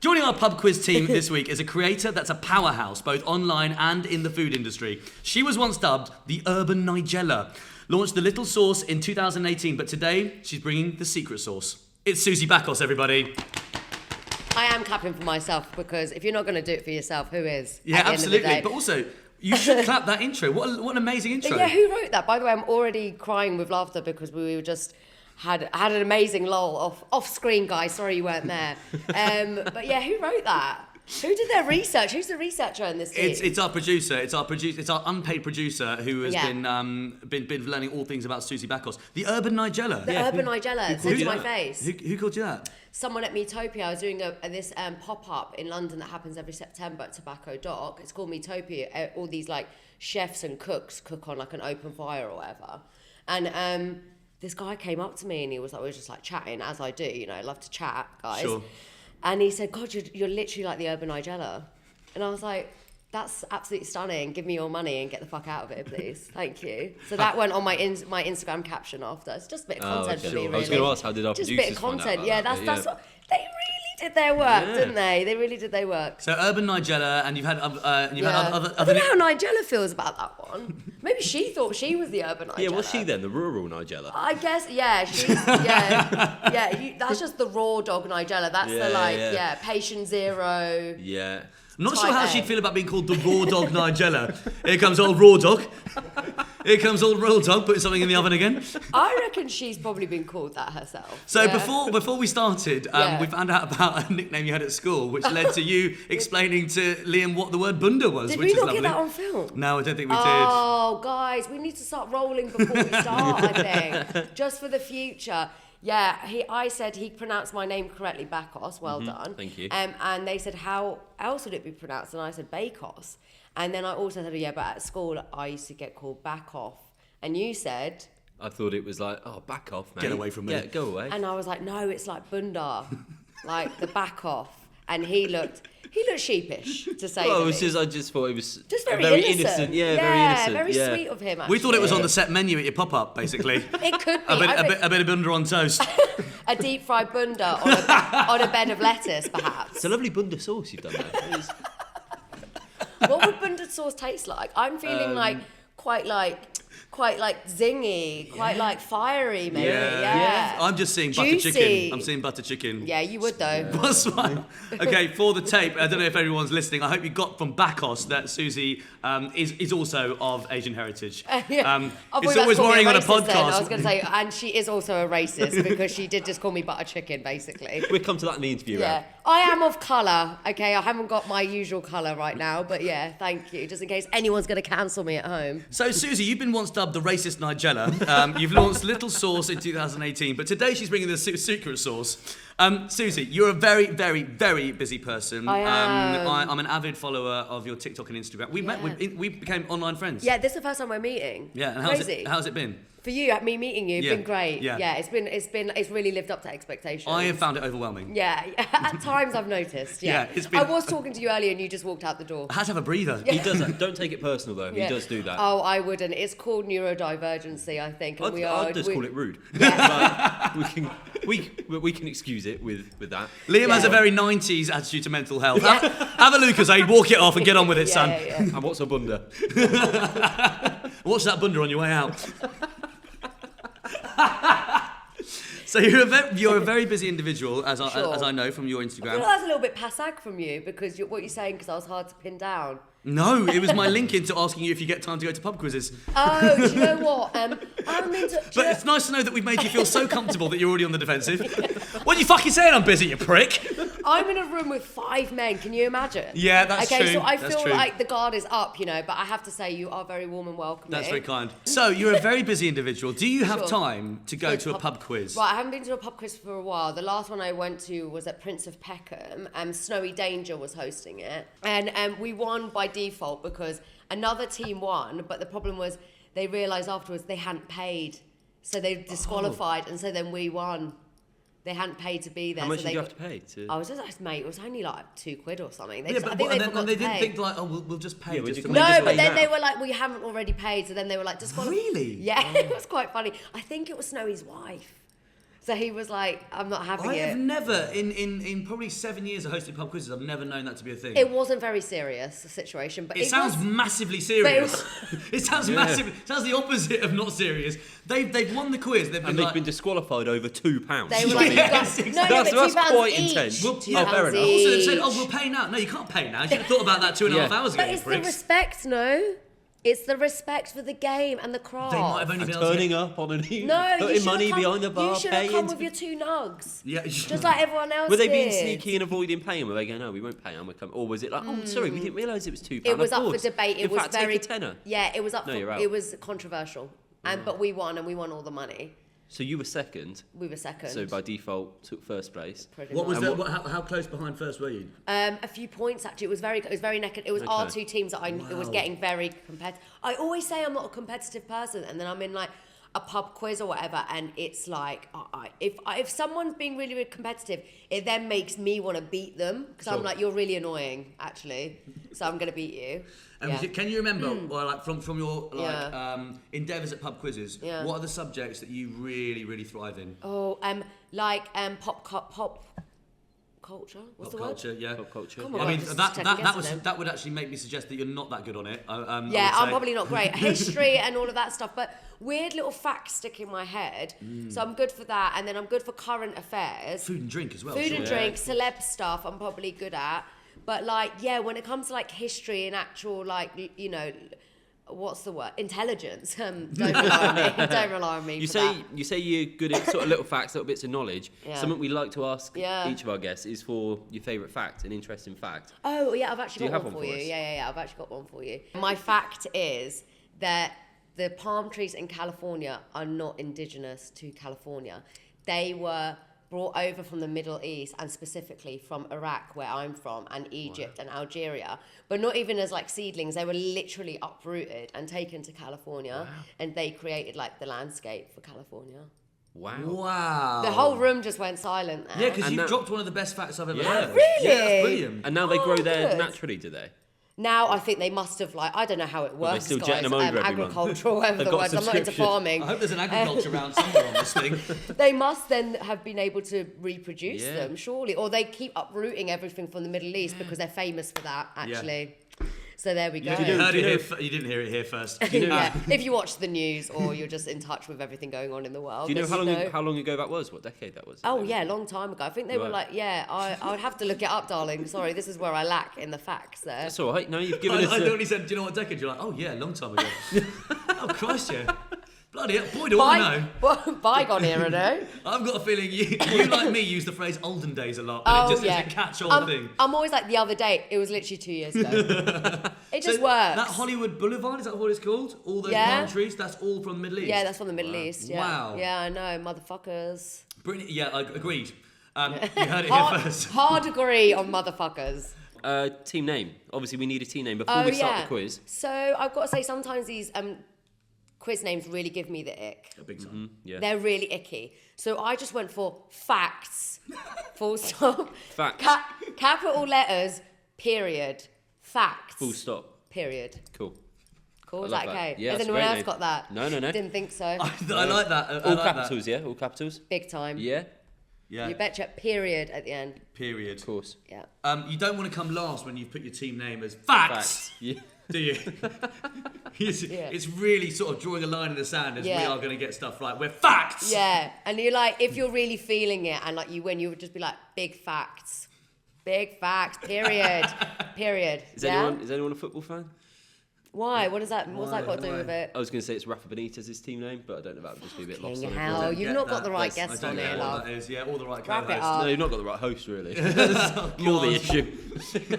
Joining our pub quiz team this week is a creator that's a powerhouse, both online and in the food industry. She was once dubbed the Urban Nigella. Launched the Little Sauce in 2018, but today she's bringing the secret sauce. It's Suzie Bakos, everybody. I am clapping for myself because if you're not going to do it for yourself, who is? Yeah, absolutely. But also, you should clap that intro. What an amazing intro. But yeah, who wrote that? By the way, I'm already crying with laughter because we were just had an amazing lol off screen, guys. Sorry you weren't there. But yeah, who wrote that? Who did their research? Who's the researcher in this team? It's our producer. It's our unpaid producer who has been learning all things about Suzie Bakos. The Urban Nigella. The Urban Nigella. Said to my face. Who called you that? Someone at Metopia. I was doing this pop-up in London that happens every September at Tobacco Dock. It's called Metopia. All these like chefs and cooks cook on like an open fire or whatever. And this guy came up to me and he was like, we were just like chatting, as I do, you know, I love to chat, guys. Sure. And he said, God, you're literally like the Urban Nigella. And I was like, that's absolutely stunning. Give me your money and get the fuck out of it, please. Thank you. So that went on my Instagram caption after. It's just a bit of content for me, really. I was going to ask, how did our just producers a bit of content. find out Yeah, about that's what they really did their work, didn't they? They really did their work. So Urban Nigella, and you've had other. I don't know how Nigella feels about that one. Maybe she thought she was the Urban Nigella. Yeah, what's she then? The rural Nigella? I guess, yeah, that's just the raw dog Nigella. That's patient zero. Yeah. I'm not sure how she'd feel about being called the raw dog Nigella. Here comes old raw dog. Here comes old raw dog, putting something in the oven again. I reckon she's probably been called that herself. So before we started, we found out about a nickname you had at school, which led to you explaining to Liam what the word bunda was. Did which we is not lovely. get that on film? No, I don't think we did. Oh, guys, we need to start rolling before we start, I think. Just for the future. Yeah, I said he pronounced my name correctly, Bakos. Well done. Thank you. And they said, how else would it be pronounced? And I said, Bakos. And then I also said, but at school I used to get called back off. And you said... I thought it was like, back off, mate. Get away from me. Yeah, go away. And I was like, no, it's like bunda, like the back off. And he looked sheepish, to say Well, the it was least. I just thought it was Just very innocent. Yeah, very innocent. Very sweet of him, actually. We thought it was on the set menu at your pop-up, basically. It could be. A bit of bunda on toast. A deep-fried bunda on a bed of lettuce, perhaps. It's a lovely bunda sauce you've done there. What would bunda sauce taste like? I'm feeling quite zingy, quite like fiery, maybe. Yeah. I'm just seeing butter Juicy. chicken. I'm seeing butter chicken. Yeah, you would though. That's fine. Okay, for the tape, I don't know if everyone's listening. I hope you got from Bakos that Suzie is also of Asian heritage. It's always worrying on a podcast. Then. I was going to say, and she is also a racist because she did just call me butter chicken, basically. We'll come to that in the interview. Yeah, I am of colour. Okay, I haven't got my usual colour right now, but yeah, thank you. Just in case anyone's going to cancel me at home. So Suzie, you've been once dubbed the racist Nigella. You've launched Little Sauce in 2018, but today she's bringing the secret sauce. Suzie, you're a very, very, very busy person. I am. I'm an avid follower of your TikTok and Instagram. We became online friends. Yeah, this is the first time we're meeting. Yeah, and Crazy. how's it been? For you, me meeting you, it's been great. Yeah. It's really lived up to expectations. I have found it overwhelming. Yeah, at times I've noticed. Yeah, I was talking to you earlier and you just walked out the door. I had to have a breather. He does that. Don't take it personal though. He does do that. Oh, I wouldn't. It's called neurodivergency, I think. And I'd just call it rude. Yeah. we can excuse it with that. Liam has a very 90s attitude to mental health. Have a Lucozade, walk it off and get on with it, son. Yeah. And what's a bunda? Watch that bunda on your way out. So you're a very busy individual, as I know from your Instagram. I feel like that's a little bit passag from you because what you're saying because I was hard to pin down. No, it was my link into asking you if you get time to go to pub quizzes. Oh, do you know what? But it's nice to know that we've made you feel so comfortable that you're already on the defensive. What are you fucking saying? I'm busy, you prick. I'm in a room with 5 men. Can you imagine? Yeah, that's true. Okay, so I feel true. like the guard is up, but I have to say you are very warm and welcoming. That's very kind. So you're a very busy individual. Do you have time to go to a pub quiz? Right, I haven't been to a pub quiz for a while. The last one I went to was at Prince of Peckham, and Snowy Danger was hosting it, and we won by default because another team won, but the problem was they realised afterwards they hadn't paid, so they disqualified, and so then we won. They hadn't paid to be there. How much so did you have to pay? I was just, mate, it was only like £2 or something. They didn't think like, we'll just pay. Yeah, but then they were like, we haven't already paid, so then they were like, disqualified. Really? Yeah, it was quite funny. I think it was Snowy's wife. So he was like, I'm not having I it. have never, in probably 7 years of hosting pub quizzes, I've never known that to be a thing. It wasn't very serious, the situation, but It sounds was, massively serious. It sounds massive. It sounds the opposite of not serious. They've won the quiz. They've been disqualified over £2. They were like, you guys, Yes, no, That's but £2 quite each. intense. Well, £2 fair enough. Also, they've said, each. "Oh, we'll pay now." No, you can't pay now. You should have thought about that 2.5 hours ago. But you it's the pricks. respect, no? It's the respect for the game and the craft. They might have only been able to Turning up on an evening, No, you putting should money have come, behind the bar, you should have paying. come with your 2 nugs. Yeah, Just like everyone else Were they being did. sneaky and avoiding paying? Were they going, no, we won't pay, and we'll come? Or was it like, oh, sorry, we didn't realise it was £2? It was of up for course. debate. It In was fact, very take a tenner. Yeah, it was up No, for. you're out. It was controversial, but we won, and we won all the money. So you were second. We were second. So by default, took first place. Pretty What was much. that? How close behind first were you? A few points actually. It was very naked. It was our Okay. 2 teams that it was getting very competitive. I always say I'm not a competitive person, and then I'm in like a pub quiz or whatever, and it's like if someone's being really, really competitive, it then makes me want to beat them because I'm Sure. like, you're really annoying actually, so I'm gonna beat you. And Yeah. can you remember, or like from your Yeah. endeavours at pub quizzes? Yeah. What are the subjects that you really, really thrive in? Oh, pop culture. What's Pop the culture, word? yeah. Pop culture. Come on. I mean, Just that second guessing was them. that would actually make me suggest that you're not that good on it. I Yeah, would I'm say. probably not great. History and all of that stuff, but weird little facts stick in my head. So I'm good for that, and then I'm good for current affairs. Food and drink as well. Food sure. and drink, celeb stuff, I'm probably good at. But like, yeah, when it comes to like history and actual like, you know, what's the word? Intelligence. Don't rely on me. Don't rely on me. You for say that. you say you're good at sort of little facts, little bits of knowledge. Yeah. Something we like to ask Yeah. each of our guests is for your favourite fact, an interesting fact. Oh yeah, I've actually Do you got have one one for for you. us? Yeah. I've actually got one for you. My fact is that the palm trees in California are not indigenous to California. They were brought over from the Middle East and specifically from Iraq, where I'm from, and Egypt and Algeria, but not even as like seedlings. They were literally uprooted and taken to California, and they created like the landscape for California. Wow. Wow. The whole room just went silent there. Yeah, because And you that- dropped one of the best facts I've ever Yeah. heard. Really? Yeah, that's brilliant. And now they Oh, grow there good. naturally, do they? Now I think they must have like, I don't know how it Well, they're works, still guys. jetting them over every month. Agricultural, whatever They've the got a words. I'm not into subscription. farming. I hope there's an agriculture round somewhere on this thing. They must then have been able to reproduce Yeah. them, surely, or they keep uprooting everything from the Middle East because they're famous for that, actually. So there we go. You didn't hear it here first. Yeah. If you watch the news or you're just in touch with everything going on in the world. Do you know then how long ago that was? What decade that was? Oh yeah, a long time ago. I think they were Right. like, yeah. I would have to look it up, darling. Sorry, this is where I lack in the facts there. That's all right. No, you've given I us. thought he said, "Do you know what decade?" You're like, "Oh yeah, a long time ago." Oh Christ, yeah. Bloody hell, boy, do I know. Bygone era, no? I've got a feeling you like me, use the phrase "olden days" a lot, but it's a catch-all thing. I'm always like the other day. It was literally 2 years ago. It just So works. That Hollywood Boulevard, is that what it's called? All those Yeah. palm trees, that's all from the Middle East. Yeah, that's from the Middle East. Yeah. Wow. Yeah, I know, motherfuckers. Brilliant. Yeah, I agreed. You heard it here first. Hard agree on motherfuckers. Team name. Obviously, we need a team name before Oh we start yeah. the quiz. So I've got to say, sometimes these quiz names really give me the ick. A big time. Yeah. They're really icky. So I just went for facts. Full stop. Facts. Capital letters. Period. Facts. Full stop. Period. Cool. Cool. I Is love that that. okay? Yeah, Has that's a anyone great else name. got that? No. Didn't think so. I like that. I All like capitals, yeah? All capitals? Big time. Yeah? Yeah. You betcha. Period at the end. Period. Of course. Yeah. You don't want to come last when you put your team name as facts, Yeah. do you? It's really sort of drawing a line in the sand as we Yeah. are going to get stuff right. We're facts. Yeah, and you're like, if you're really feeling it, and like you win, you would just be like, big facts, period, period. Is yeah? anyone a football fan? Why? What's that got to do Why? with it? I was going to say it's Rafa Benitez's team name, but I don't know if that would just be a bit lost. Fucking on hell. everyone. You've Get not got that. the right That's- guest I on don't here, know what love. that is. Yeah, all the right Wrap it co-hosts. up. No, you've not got the right host, really. Oh, You're the God. issue.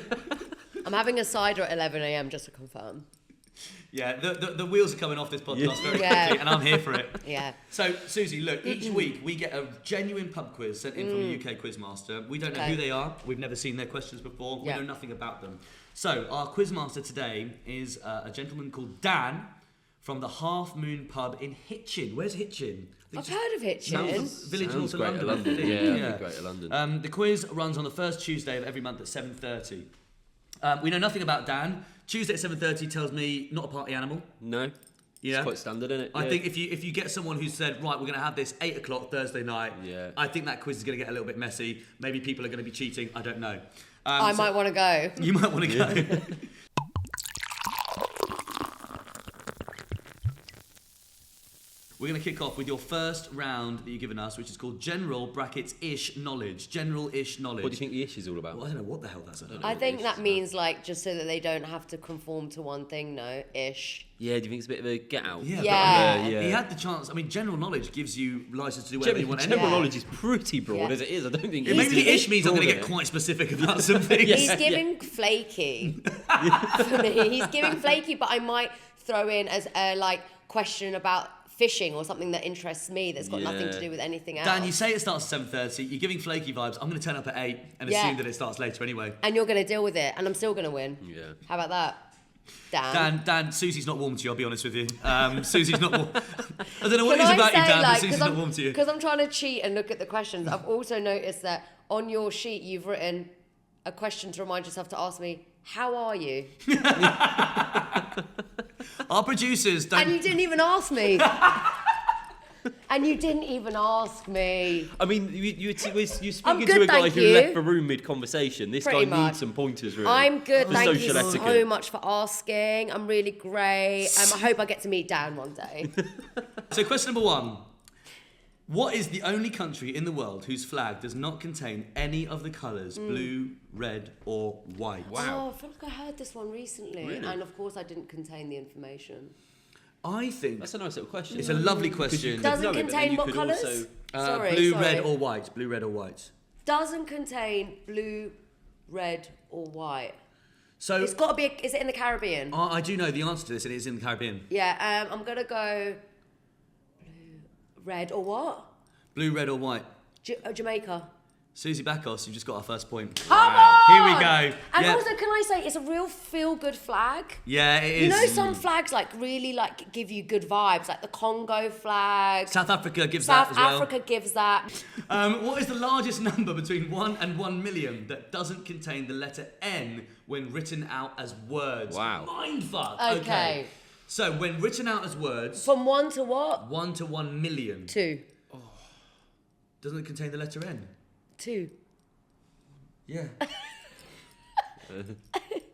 I'm having a cider at 11 a.m. just to confirm. Yeah, the wheels are coming off this podcast very Yeah. quickly, and I'm here for it. Yeah. So, Susie, look, each week we get a genuine pub quiz sent in from a UK Quizmaster. We don't know Okay. who they are. We've never seen their questions before. We Yeah. know nothing about them. So, our Quizmaster today is a gentleman called Dan from the Half Moon Pub in Hitchin. Where's Hitchin? I I've think heard of Hitchin. it's a village Sounds north of great London. at I London. think. Yeah, that'd be great at London. The quiz runs on the first Tuesday of every month at 7:30. We know nothing about Dan. Tuesday at 7:30 tells me not a party animal. No? Yeah. It's quite standard, isn't it? I think if you get someone who said, right, we're going to have this 8 o'clock Thursday night, I think that quiz is going to get a little bit messy. Maybe people are going to be cheating. I don't know. I might want to go. You might want to go. We're going to kick off with your first round that you've given us, which is called General (ish) Knowledge. General-ish knowledge. What do you think the ish is all about? Well, I don't know what the hell that's about. I think that means like just so that they don't have to conform to one thing. No, ish. Yeah, do you think it's a bit of a get out? Yeah. He had the chance. I mean, general knowledge gives you license to do whatever you want. General anyway. knowledge is pretty broad as it is. I don't think Maybe ish means I'm going to get quite specific about something. He's giving flaky for me. He's giving flaky, but I might throw in as a like question about fishing or something that interests me that's got nothing to do with anything else. Dan, you say it starts at 7:30. You're giving flaky vibes. I'm going to turn up at 8 and assume that it starts later anyway. And you're going to deal with it, and I'm still going to win. Yeah. How about that? Dan, Susie's not warm to you, I'll be honest with you. Susie's not warm. I don't know what it is about you, Dan, but Susie's not warm to you. Because I'm trying to cheat and look at the questions. I've also noticed that on your sheet you've written a question to remind yourself to ask me, how are you? Our producers don't... And you didn't even ask me. And you didn't even ask me. I mean, you're speaking good, to a guy thank who you. left the room mid-conversation. This Pretty guy much. needs some pointers, really. I'm good, For thank you social so etiquette. much for asking. I'm really great. I hope I get to meet Dan one day. So question number 1. What is the only country in the world whose flag does not contain any of the colours blue, red or white? Oh, I feel like I heard this one recently. Really? And of course I didn't contain the information. I think... That's a nice little question. It's a lovely question. Doesn't know it, but then contain you what could colours? also- Blue, red or white. Blue, red or white. Doesn't contain blue, red or white. So It's got to be, is it in the Caribbean? I do know the answer to this, and it is in the Caribbean. Yeah, I'm going to go blue, red or what? Blue, red or white. Jamaica. Suzie Bakos, you've just got our first point. Come on! Here we go. And Yeah. also, can I say, it's a real feel-good flag. Yeah, it is. You know, some flags like really like give you good vibes, like the Congo flag. South Africa gives that South as well. Africa gives that. What is the largest number between 1 and 1 million that doesn't contain the letter N when written out as words? Wow. Mindfuck. Okay. So when written out as words, From 1 to what? 1 to 1 million. 2. Doesn't it contain the letter N? 2. Yeah.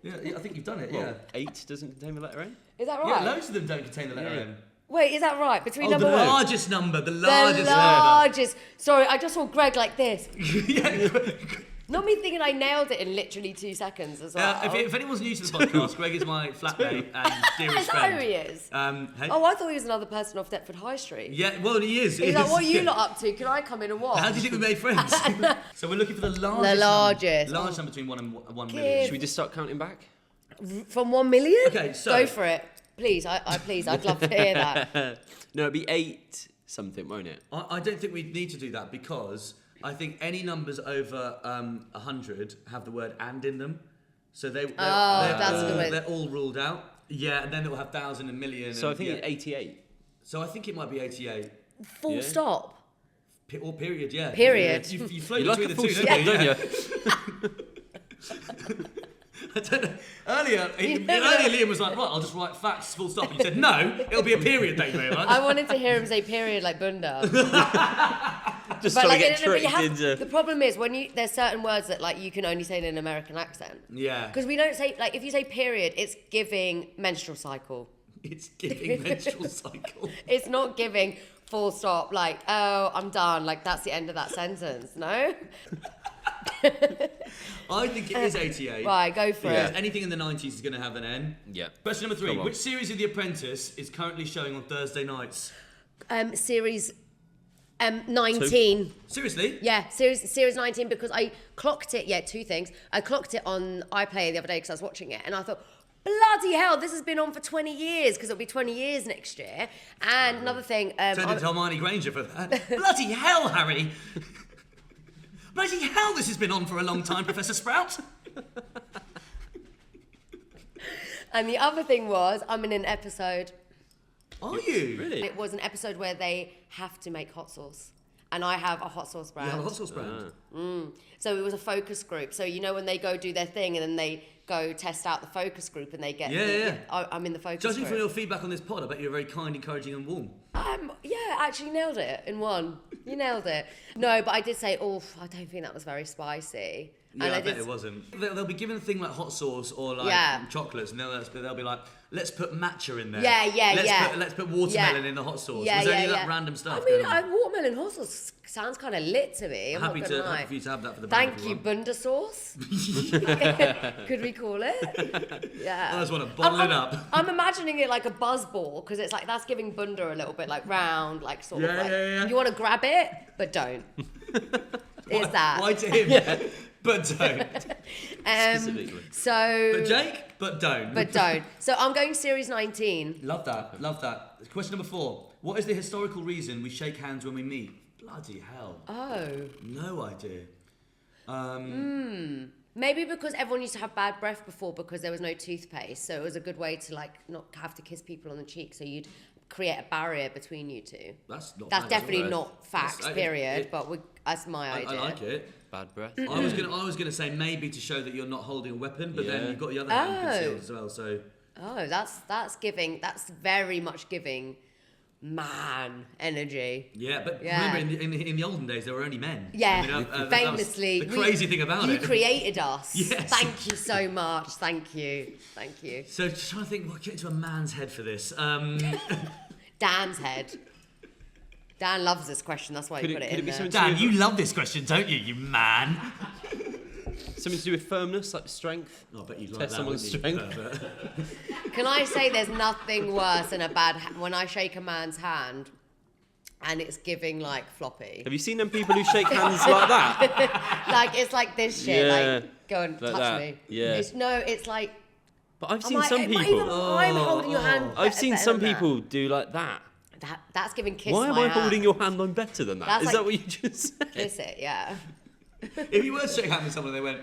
Yeah, I think you've done it, Well, yeah. 8 doesn't contain the letter N? Is that Yeah, right? loads of them don't contain the letter Yeah. N. Wait, is that right? Between Oh, number the one? largest number, the The largest number. largest. Sorry, I just saw Greg like this. Yeah. Not me thinking I nailed it in literally 2 seconds as well. If anyone's new to the podcast, Greg is my flatmate and dearest Is that friend. who he is? Hey. Oh, I thought he was another person off Deptford High Street. Yeah, well, he is. He's like, what are you Yeah. lot up to? Can I come in and watch? How do you think we made friends? So we're looking for the largest. The largest. Largest number between 1 and 1 Give. million. Should we just start counting back? From 1 million? Okay, so- Go for it. Please, please, I'd love to hear that. No, it'd be 8 something, won't it? I don't think we need to do that because I think any numbers over 100 have the word "and" in them, so that's a good way. They're all ruled out. Yeah, and then it will have 1,000 and million. So I and, think yeah. it's 88. So I think it might be 88. Full Yeah. stop. Or period, yeah. Period. Yeah, you float You like between a the full two, stop, don't you? don't you? I don't know. Earlier Liam was like, "What? I'll just write facts, full stop." And you said, "No, it'll be a period." Thank you very much. I wanted to hear him say period like Bunda. Just But trying like, to get but you tricked have, into... the problem is when there's certain words that like you can only say in an American accent. Yeah. Because we don't say, like, if you say period, it's giving menstrual cycle. It's giving menstrual cycle. It's not giving full stop, like, oh, I'm done. Like, that's the end of that sentence, no? I think it is 88. Right, go for Because it. anything in the 90s is going to have an N. Yeah. Question number 3. Go on. Which series of The Apprentice is currently showing on Thursday nights? Series 19. Seriously? Yeah, series 19, because I clocked it. Yeah, 2 things. I clocked it on iPlayer the other day because I was watching it, and I thought, bloody hell, this has been on for 20 years because it'll be 20 years next year. And another thing, Turned into Hermione Granger for that. Bloody hell, Harry! Bloody hell, this has been on for a long time, Professor Sprout. and the other thing was, I'm in an episode. Are you? Really? It was an episode where they have to make hot sauce. and I have a hot sauce You brand. have a hot sauce brand. So it was a focus group. So you know when they go do their thing and then they go test out the focus group and they get I'm in the focus Judging group. from your feedback on this pod, I bet you're very kind, encouraging, and warm. Yeah, actually nailed it in one. You nailed it. No, but I did say, I don't think that was very spicy. Yeah, and I bet it wasn't. They'll be given a thing like hot sauce or like chocolates, and they'll be like, let's put matcha in there. Let's put watermelon in the hot sauce. Was there any of that random stuff? I mean, watermelon hot sauce sounds kind of lit to me. I'm happy not gonna lie. for you to have that for the Thank brand. you, Bunda sauce. Could we call it? Yeah. I just want to bottle it up. I'm imagining it like a buzz ball because it's like that's giving Bunda a little bit like round, like sort of like you want to grab it, but don't. Is that? Why to him? But don't. Specifically. So. But Jake, but don't. But don't. So I'm going series 19. Love that. Question number 4. What is the historical reason we shake hands when we meet? Bloody hell. Oh. No idea. Maybe because everyone used to have bad breath before because there was no toothpaste, so it was a good way to like not have to kiss people on the cheek, so you'd create a barrier between you two. That's definitely not facts, period. But that's my idea. I like it. Bad breath. I was gonna say maybe to show that you're not holding a weapon, but then you've got the other hand concealed as well. So. Oh, that's giving. That's very much giving. Man energy. Yeah, but remember in the olden days there were only men. Yeah, I mean, famously. the crazy thing about you it. You created us. Yes. Thank you so much. Thank you. So just trying to think, what get into a man's head for this? Dan's head. Dan loves this question. That's why he put it in there. Dan, you love this question, don't you? You man. Something to do with firmness, like strength. I bet you'd like Test that, someone's wouldn't strength. Can I say there's nothing worse than when I shake a man's hand and it's giving like floppy. Have you seen them people who shake hands like that? Like it's like this shit. Yeah, like go and like touch that. me. Yeah. It's like. But I've seen some people. I'm holding your hand. I've seen better some than people do like that. That's giving kiss. Why am my I hand. holding your hand? I'm better than that. That's Is like- that what you just said? Kiss it, yeah. If you were to shake hands with someone and they went,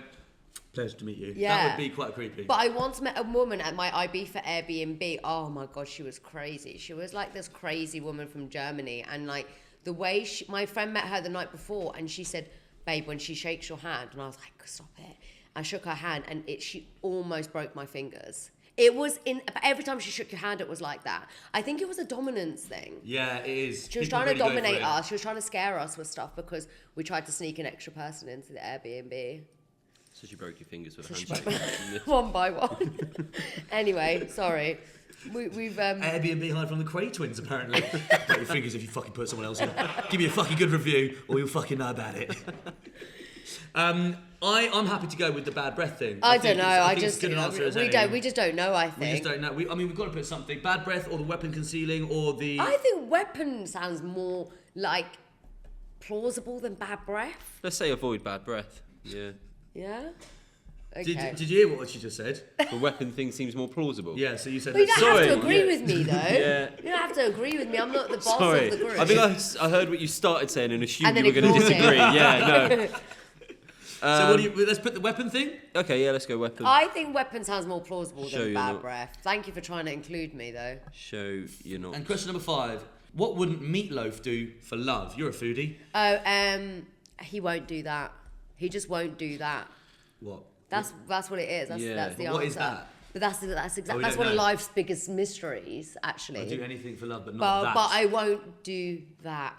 pleasure to meet you, that would be quite creepy. But I once met a woman at my IB for Airbnb. Oh my God, she was crazy. She was like this crazy woman from Germany. And like the way my friend met her the night before and she said, babe, when she shakes your hand. And I was like, stop it. I shook her hand and she almost broke my fingers. It was every time she shook your hand, it was like that. I think it was a dominance thing. Yeah, it is. She was People trying to really go for dominate it. us. She was trying to scare us with stuff because we tried to sneak an extra person into the Airbnb. So she broke your fingers with a handshake. One by one. Anyway, sorry. We've Airbnb hired from the Cray twins, apparently. Break your fingers if you fucking put someone else in. Give me a fucking good review, or you'll fucking know about it. I'm happy to go with the bad breath thing. I don't know. I think it's as good an answer as any. We just don't know. I We think. just don't know. We've got to put something. Bad breath, or the weapon concealing, or the. I think weapon sounds more like plausible than bad breath. Let's say avoid bad breath. Yeah. Yeah. Okay. Did you hear what she just said? The weapon thing seems more plausible. Yeah. So you said. But you don't Sorry. have to agree with me, though. Yeah. You don't have to agree with me. I'm not the boss Sorry. of the group. I think I heard what you started saying and assumed And then you were going to ignored it. disagree. Yeah, no. So what do you? Let's put the weapon thing. Okay, yeah, let's go weapon. I think weapon sounds more plausible Show than you're bad not. breath. Thank you for trying to include me, though. Show you're not. And question number 5. What wouldn't Meatloaf do for love? You're a foodie. Oh, he won't do that. He just won't do that. What? That's what it is. That's the answer. What is that? But that's we that's don't one of know. life's biggest mysteries, actually. I'll do anything for love, but not that. But I won't do that.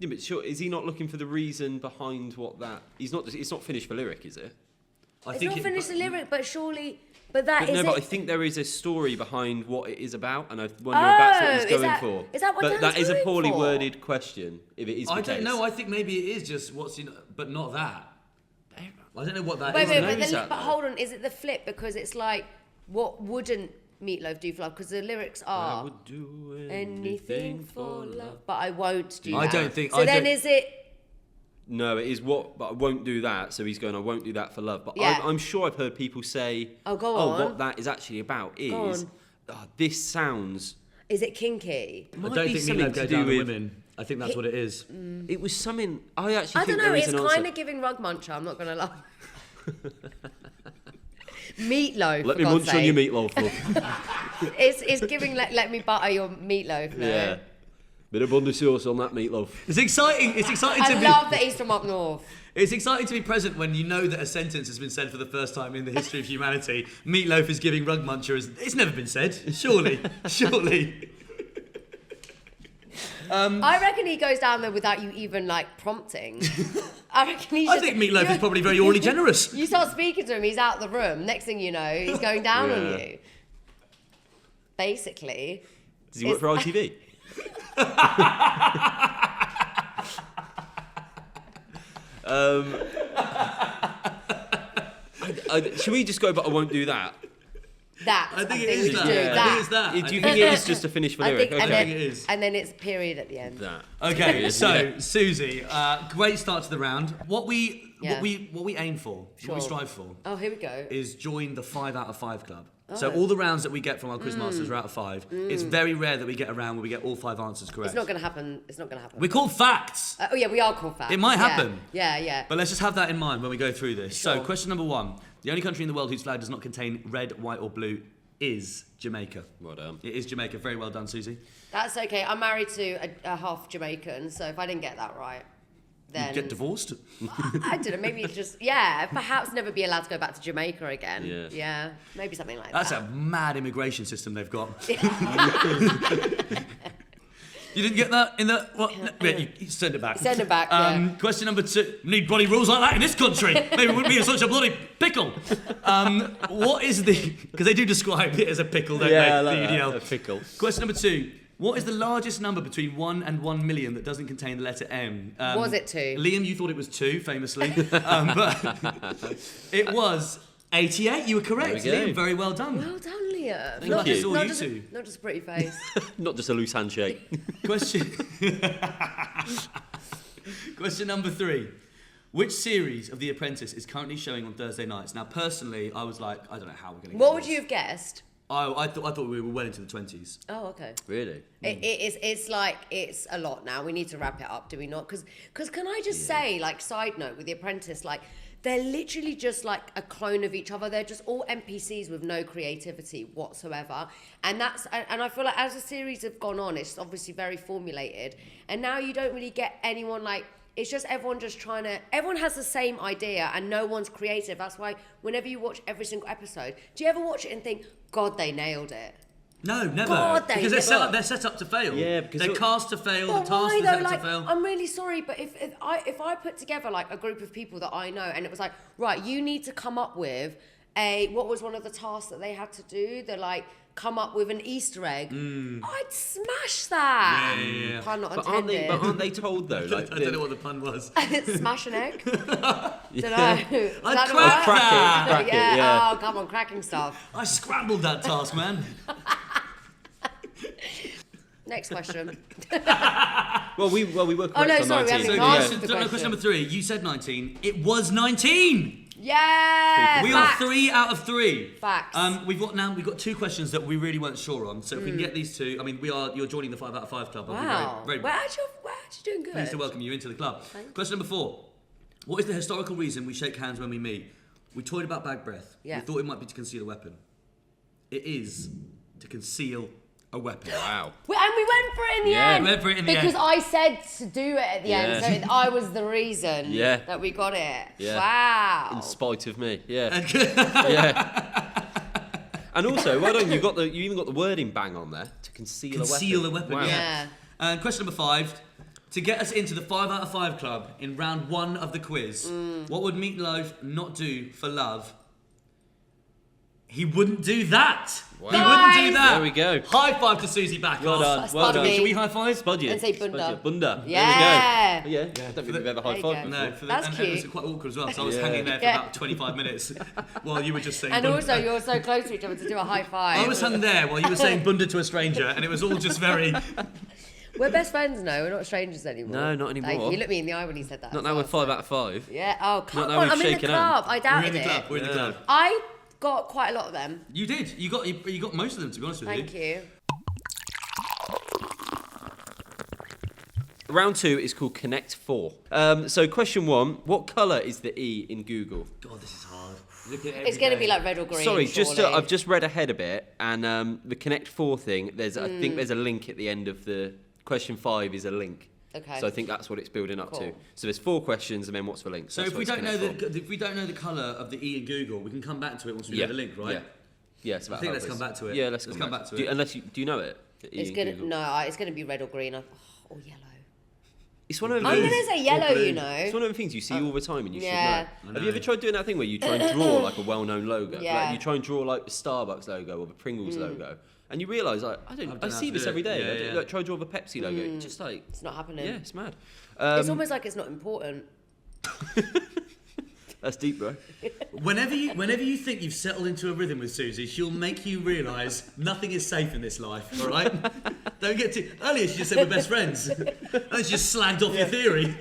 Yeah, but sure, is he not looking for the reason behind what that? He's not. It's not finished for lyric, is it? It's not finished the lyric, but surely. But that But is no, it. but I think there is a story behind what it is about, and I wonder if that's what he's going for. Is that what But Dan's that is a going poorly for? worded question. If it is, I the don't case. know. I think maybe it is just what's in, but not that. I don't know what that Wait, is. wait, knows but, that, but though? hold on. Is it the flip? Because it's like, what wouldn't Meatloaf do for love? Because the lyrics I are would do anything for love, but I won't do I that. don't think- So I then don't- is it? No, it is what, but I won't do that. So he's going, I won't do that for love. But Yeah. I'm sure I've heard people say, Oh, go on. what that is actually about Go is, this sounds. Is it kinky? I Might don't be think something Meatloaf to goes do down on with. women. I think that's what it is. It was something. I actually I think don't know. there is It's an answer. kind of giving rug muncher. I'm not gonna lie. Meatloaf. Let for me God's munch on your sake. meatloaf. Love. It's giving let me butter your meatloaf. No. Yeah. Bit of bunda sauce on that meatloaf. It's exciting. It's exciting to I be. love that he's from up north. It's exciting to be present when you know that a sentence has been said for the first time in the history of humanity. Meatloaf is giving rug munchers. It's never been said. Surely, surely. I reckon he goes down there without you even like prompting. I reckon I think Meatloaf is probably very orally generous. You start speaking to him, he's out the room. Next thing you know, he's going down on you. Basically. Does he work for ITV? Should we just go, but I won't do that? That. I think we it is should that. do I think it's that. Do you think it is just a finish for I lyric? think, Okay. I think it is. and then it's period at the end. That. Okay, so Yeah. Suzie, great start to the round. What we aim for, Sure. what we strive for, Oh, here we go. is join the 5 out of 5 club. Oh. So all the rounds that we get from our Quizmasters are out of 5. It's very rare that we get a round where we get all 5 answers correct. It's not going to happen. It's not going to happen. We're called facts. Oh yeah, we are called facts. It might happen. Yeah. But let's just have that in mind when we go through this. So Sure. question number 1. The only country in the world whose flag does not contain red, white or blue is Jamaica. Well done. It is Jamaica. Very well done, Suzie. That's okay. I'm married to a half Jamaican, so if I didn't get that right, then Get divorced? I don't know. Maybe it's just perhaps never be allowed to go back to Jamaica again. Yeah. Yeah, maybe something like That's that. a mad immigration system they've got. You didn't get that in the what? Yeah, you send it back. Send it back, yeah. Question number 2. Need bloody rules like that in this country. Maybe we wouldn't be in such a bloody pickle. What is the? Because they do describe it as a pickle, don't they? I like The that, UDL. a pickle. Question number 2. What is the largest number between 1 and 1 million that doesn't contain the letter M? Was it 2? Liam, you thought it was 2, famously. But it was 88. You were correct. There we go. Liam, very well done. Well done, Leah. Thank you. It's all you just, two. not just a pretty face. Not just a loose handshake. Question number 3. Which series of The Apprentice is currently showing on Thursday nights? Now, personally, I was like, I don't know how we're going to get What would this. you have guessed? I thought we were well into the 20s. Oh, okay. Really? It's like it's a lot now. We need to wrap it up, do we not? Because can I just say, like, side note with The Apprentice, like, they're literally just like a clone of each other. They're just all NPCs with no creativity whatsoever. And I feel like as the series have gone on, it's obviously very formulated. And now you don't really get anyone like. It's just everyone everyone has the same idea and no one's creative. That's why whenever you watch every single episode, do you ever watch it and think, God, they nailed it? No, never. God, because they're set up to fail. Yeah, because they're cast to fail. But the task why is though? set up Like, to fail. I'm really sorry, but if I put together like a group of people that I know, and it was like, right, you need to come up with what was one of the tasks that they had to do? They're like, come up with an Easter egg. I'd smash that. Yeah. Pun not But intended. aren't they told though? Like, I don't know what the pun was. Smash an egg? Don't know. I'd That crack work? that. Crack it, yeah. Oh, come on, cracking stuff. I scrambled that task, man. Next question. Well, we were correct Oh, no, on sorry, we 19. haven't So answered question, the no, question. question number 3. You said 19. It was 19. Yeah. We facts. are 3 out of 3. Facts. We've got 2 questions that we really weren't sure on. So if we can get these 2, I mean, you're joining the 5 out of 5 club. I'll Wow. be very, We're very actually doing good. pleased to welcome you into the club. Thanks. Question number 4. What is the historical reason we shake hands when we meet? We toyed about bag breath. Yeah. We thought it might be to conceal a weapon. It is to conceal a weapon. Wow. And we went for it in the Yeah. end. We went for it in the because end. I said to do it at the end, Yeah. so I was the reason Yeah. that we got it. Yeah. Wow. In spite of me. Yeah. Yeah. And also, well done. You even got the wording bang on there to conceal Conceal a weapon. a weapon, Wow. Yeah. And question number 5. To get us into the 5 out of 5 club in round 1 of the quiz, what would Meatloaf not do for love? He wouldn't do that. Wow. He wouldn't do Nice. that. There we go. High 5 to Suzie Bakos. Well done. That's Well part of done. me. Should we high 5? Spud And say bunda. Bunda. Yeah. There we go. Yeah. I don't think we've ever high There you fived go. No, before. That's and cute. it was quite awkward as well. So I was Yeah. hanging there for Yeah. about 25 minutes while you were just saying And bunda. also, you're so close to each other to do a high five. I was hung there while you were saying bunda to a stranger, and it was all just very. We're best friends now. We're not strangers anymore. No, not anymore. Thank you. You looked me in the eye when he said that. Not as now well, we're 5 so- out of 5. Yeah. Oh, come Not now on. we've I'm in the shaken club. hands. I We're doubted in the club. it. We're in the club. I got quite a lot of them. You did. You got most of them, to be honest with Thank you. Round 2 is called Connect 4. So question 1, what colour is the E in Google? God, this is hard. Look at It's going to be like red or green. Sorry, surely. I've just read ahead a bit, and the Connect 4 thing, I think there's a link at the end of the question 5 is a link. Okay. So I think that's what it's building up to. Cool. So there's 4 questions, and then what's the link? So That's if what we it's don't know connect from. if we don't know the colour of the E in Google, we can come back to it once we know the link, right? Yeah. It's about I think let's helpers. come back to it. Yeah, let's come back to it. Do you know it? The E It's in gonna Google? it's gonna be red or green or yellow. It's one of them I'm things. gonna say yellow. blue. You know. It's one of the things you see all the time, and you Yeah. should know. Have you ever tried doing that thing where you try and draw like a well-known logo? Yeah. Like you try and draw like the Starbucks logo or the Pringles logo, and you realise like I see this every day. Yeah. Like try and draw the Pepsi logo. It's just like It's not happening. yeah, it's mad. It's almost like it's not important. That's deep, bro. Whenever you think you've settled into a rhythm with Suzie, she'll make you realise nothing is safe in this life. All right? Don't get too. Earlier she just said we're best friends, and she just slagged off your theory.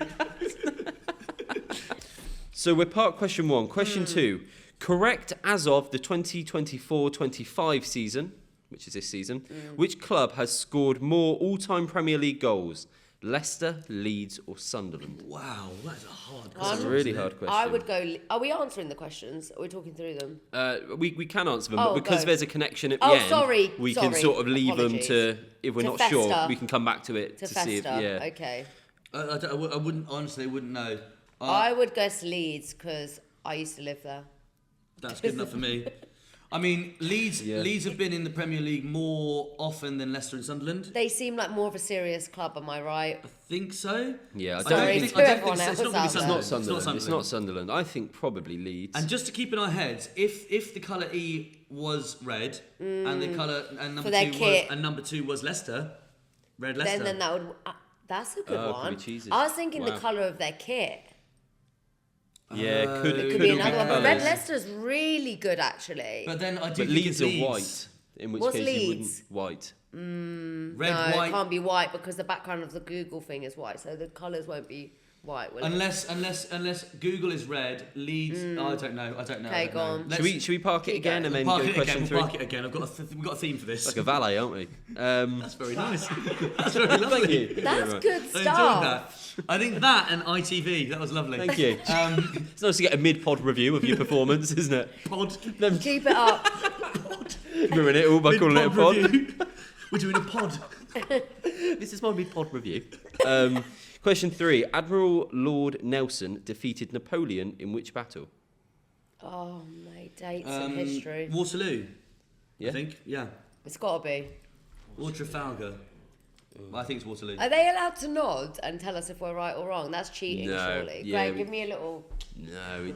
So we're part question 1. Question 2. Correct as of the 2024-25 season, which is this season, which club has scored more all-time Premier League goals? Leicester, Leeds or Sunderland? Wow, that's a hard That's question. a really hard question. I would go. Are we answering the questions? Are we talking through them? We can answer them, Oh, but because go. there's a connection at the Oh, end, sorry, we can sorry. sort of leave Apologies. them to, if we're To not sure, fester. we can come back to it To to fester. see if, yeah. Okay. I wouldn't honestly. I wouldn't know. I would guess Leeds because I used to live there. That's good enough for me. I mean, Leeds Yeah. Leeds have been in the Premier League more often than Leicester and Sunderland. They seem like more of a serious club. Am I right? I think so. Yeah, I Sorry don't to think, everyone so. else It's not going to be out it's there. not Sunderland. It's not Sunderland. I think probably Leeds. And just to keep in our heads, if the colour E was red and the colour and number For their 2 kit. was and number 2 was Leicester, red Leicester. Then that would. That's a good Oh, one. pretty cheesy. I was thinking Wow. the colour of their kit. yeah, could It could be all another one. But Red colours. Leicester's really good actually. But then I do But think Leeds it's are Leeds. white, in which What's case you wouldn't Leeds? white. Red, no, white. it can't be white because the background of the Google thing is white, so the colours won't be white, will it? Unless Google is red, Leeds. Oh, I don't know. Okay, go on. Should we park it Keep again going. and then Park go it question again. 3? We'll park it again. We've got a theme for this. Like a valet, aren't we? That's very nice. That's very lovely. Thank you. That's Right. good I enjoyed stuff. that. I think that and ITV. That was lovely. Thank you. It's nice to get a mid-pod review of your performance, isn't it? Pod. Keep it up. Ruin it all by calling it a pod. Review. We're doing a pod. This is my mid-pod review. Question 3. Admiral Lord Nelson defeated Napoleon in which battle? Oh, mate, dates and history. Waterloo. Yeah? I think. Yeah. It's got to be. Or Trafalgar. I think it's Waterloo. Are they allowed to nod and tell us if we're right or wrong? That's cheating, No, surely. yeah, Greg, give me a little. No.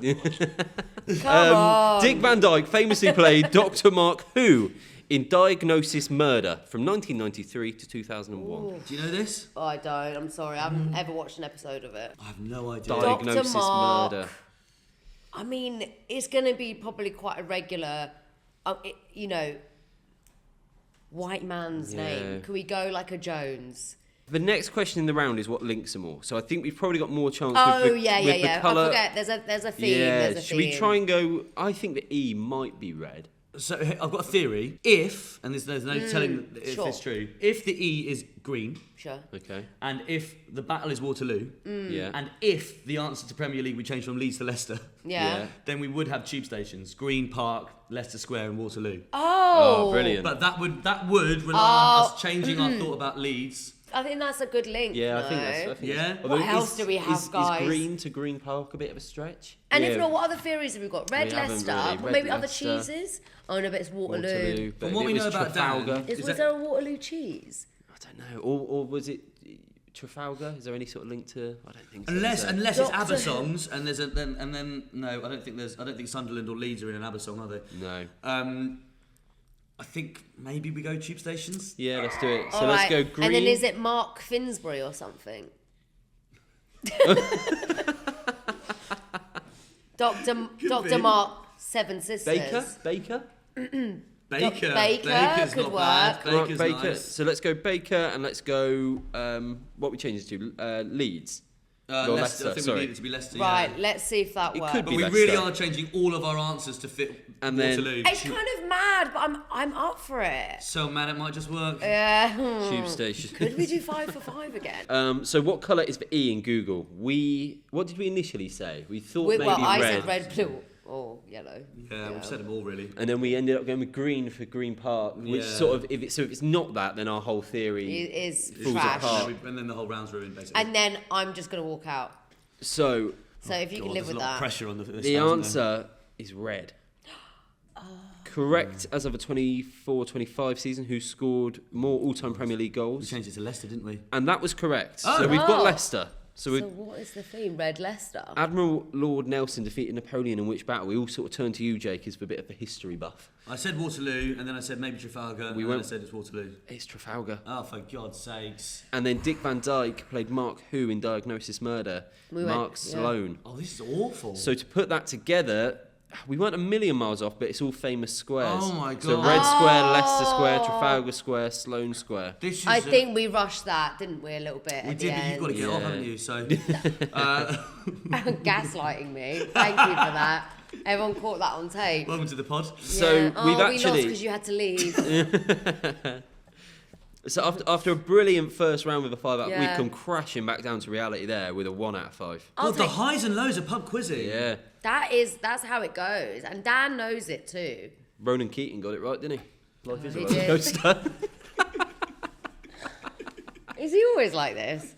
Come on. Dick Van Dyke famously played Dr. Mark Who in Diagnosis Murder from 1993 to 2001. Ooh. Do you know this? Oh, I don't. I'm sorry. I haven't ever watched an episode of it. I have no idea. Diagnosis Mark. Murder. I mean, it's going to be probably quite a regular, white man's Yeah. name. Can we go like a Jones? The next question in the round is what links them all. So I think we've probably got more chance Oh, with the, yeah. with the colour. I forget. There's a theme. Yeah, There's a should we theme. try and go? I think the E might be red. So I've got a theory. If, and there's no telling if sure. it's true, if the E is green, Sure. Okay. and if the battle is Waterloo, Yeah. and if the answer to Premier League we change from Leeds to Leicester, Yeah. then we would have tube stations: Green Park, Leicester Square, and Waterloo. Oh. Brilliant. But that would rely on us changing our thought about Leeds. I think that's a good link. Yeah, no? I think that's. Yeah? Although What else do we have, guys? Is Green to Green Park a bit of a stretch? And Yeah. if not, what other theories have we got? Red We haven't Leicester, really. but Red maybe other Leicester. cheeses. Oh no, but it's Waterloo. Waterloo, but From what it we was know about Dan, Trafalgar. Is Was that- there a Waterloo cheese? I don't know. Or was it Trafalgar? Is there any sort of link to? I don't think so. Unless is there? unless it's Doctor ABBA songs and there's then no, I don't think Sunderland or Leeds are in an ABBA song, are they? No. I think maybe we go tube stations. Yeah, let's do it. So All let's right. go green. And then is it Mark Finsbury or something? Dr. Mark Seven Sisters. Baker? Baker. Baker Baker's could not bad. work. Right, Baker's Baker. nice. So let's go Baker and let's go. What we change it to? Leeds. Or Leicester. I think sorry. we need it to be Leicester. Right, Yeah. let's see if that It works. could But be we Leicester. really are changing all of our answers to fit And then- Waterloo. It's kind of mad, but I'm up for it. So mad it might just work. Yeah. Tube station. Could we do 5 for 5 again? So what colour is the E in Google? What did we initially say? We thought maybe I red. said red, blue, or yellow. Yeah, we've said them all really. And then we ended up going with green for Green Park, which sort of, if it's not that, then our whole theory is falls trash. apart. And then the whole round's ruined, basically. And then I'm just going to walk out. So if you can live with there's a lot that. of pressure on this the house, answer is red. Correct as of a 24-25 season, who scored more all-time Premier League We goals. changed it to Leicester, didn't we? And that was correct. Oh. So we've got Oh. Leicester. So what is the theme? Red Leicester. Admiral Lord Nelson defeated Napoleon in which battle? We all sort of turned to you, Jake, as a bit of a history buff. I said Waterloo, and then I said maybe Trafalgar, We and then I went- said it's Waterloo. It's Trafalgar. Oh, for God's sakes. And then Dick Van Dyke played Mark Who in Diagnosis Murder. Mark yeah. Sloan. Oh, this is awful. So to put that together, we weren't a million miles off, but it's all famous squares. Oh my So God. Red Square, Leicester Square, Trafalgar Square, Sloane Square. this is I think we rushed that, didn't we, a little bit? we at did, the but you've got to end. get off, Yeah. haven't you? So, Gaslighting me. Thank you for that. Everyone caught that on tape. welcome to the pod. So yeah. we've we lost actually. because you had to leave. So after a brilliant first round with a 5 out, Yeah. we've come crashing back down to reality there with a 1 out of 5. I'll Well, the take- highs and lows of pub quizzing. Yeah. That's how it goes, and Dan knows it too. Ronan Keating got it right, didn't he? Life is a he roller did. coaster. Is he always like this?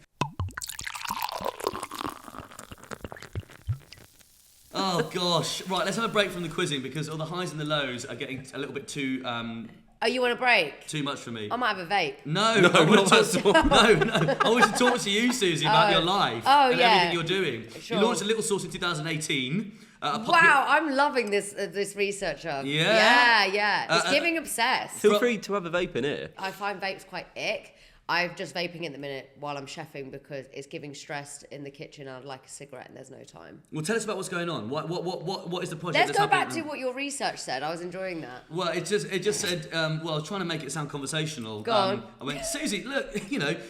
Oh gosh. Right, let's have a break from the quizzing because all the highs and the lows are getting a little bit too Oh, you want a break? too much for me. I might have a vape. No, I want not to at talk. No. I want to talk to you, Susie, about your life and yeah. everything you're doing. Sure. You launched a little source in 2018. Wow, I'm loving this researcher. Yeah? Yeah. It's giving obsessed. Feel free to have a vape in here. I find vapes quite ick. I'm just vaping at the minute while I'm chefing because it's giving stress in the kitchen. I'd like a cigarette and there's no time. Well, tell us about what's going on. What is the project Let's that's go happening? back to what your research said. I was enjoying that. Well, it just said. Well, I was trying to make it sound conversational. Go on. I went, Susie, look,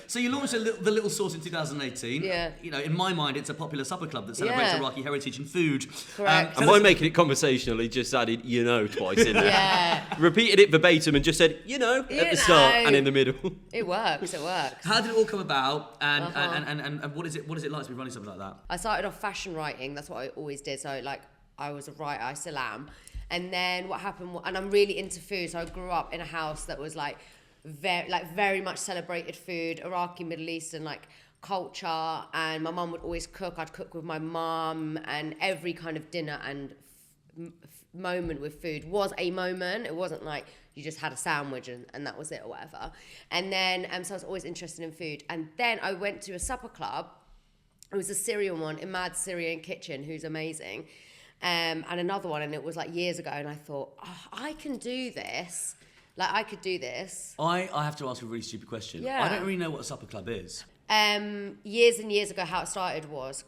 so you launched the little source in 2018. Yeah. In my mind, it's a popular supper club that celebrates Yeah. Iraqi heritage and food. Correct. And by making it conversational, he just added, twice in there. Yeah. Repeated it verbatim and just said, at the start and in the middle. It works. How did it all come about? And Uh-huh. and what is it like to be running something like that? I started off fashion writing. That's what I always did. So I was a writer. I still am. And then what happened? And I'm really into food. So I grew up in a house that was very much celebrated food, Iraqi, Middle Eastern culture. And my mum would always cook. I'd cook with my mum, and every kind of dinner and moment with food was a moment. It wasn't like you just had a sandwich and that was it or whatever. And then so I was always interested in food. And then I went to a supper club. It was a Syrian one, Imad Syrian Kitchen, who's amazing, and another one, and it was years ago. And I thought, I can do this. I could do this. I have to ask a really stupid question. Yeah. I don't really know what a supper club is. Years and years ago, how it started was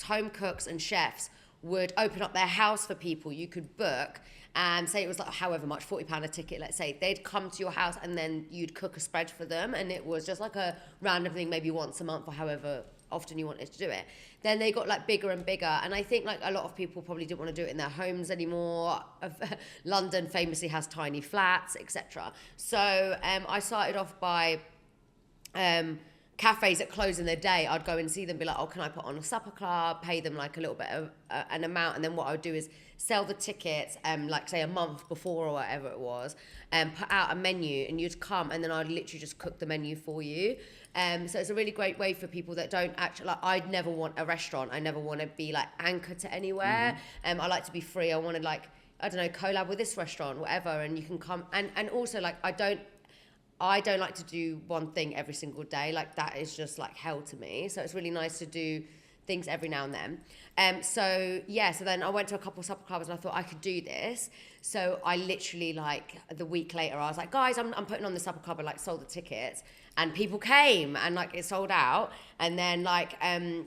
home cooks and chefs would open up their house for people. You could book and say it was however much, £40 a ticket, let's say. They'd come to your house and then you'd cook a spread for them, and it was just a random thing, maybe once a month or however often you wanted to do it. Then they got bigger and bigger, and I think a lot of people probably didn't want to do it in their homes anymore. London famously has tiny flats, etc. So I started off by cafes that close in the day. I'd go and see them, be like, oh, can I put on a supper club, pay them a little bit of an amount, and then what I would do is sell the tickets say a month before or whatever it was, and put out a menu, and you'd come, and then I'd literally just cook the menu for you. So it's a really great way for people that don't actually I'd never want a restaurant. I never want to be anchored to anywhere. I like to be free. I wanted I don't know, collab with this restaurant, whatever, and you can come and also I don't like to do one thing every single day. That is just hell to me. So it's really nice to do things every now and then. So then I went to a couple of supper clubs and I thought I could do this. So I literally the week later I was like, guys, I'm putting on the supper club, and sold the tickets, and people came and it sold out. And then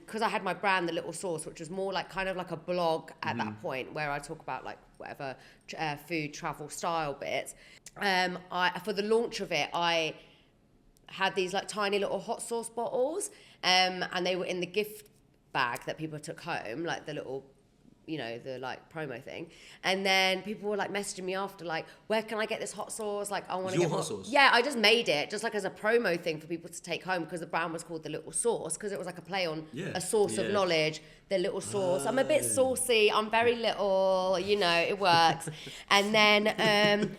because I had my brand, The Little Sauce, which was more kind of a blog at that point, where I talk about whatever food, travel, style bits. For the launch of it, I had these tiny little hot sauce bottles, and they were in the gift bag that people took home, the little the like promo thing. And then people were like messaging me after, like, where can I get this hot sauce? Like, I want to get hot sauce? Yeah, I just made it just like as a promo thing for people to take home, because the brand was called The Little Sauce, because it was like a play on a source of knowledge, the little sauce. I'm a bit saucy, I'm very little, it works. And then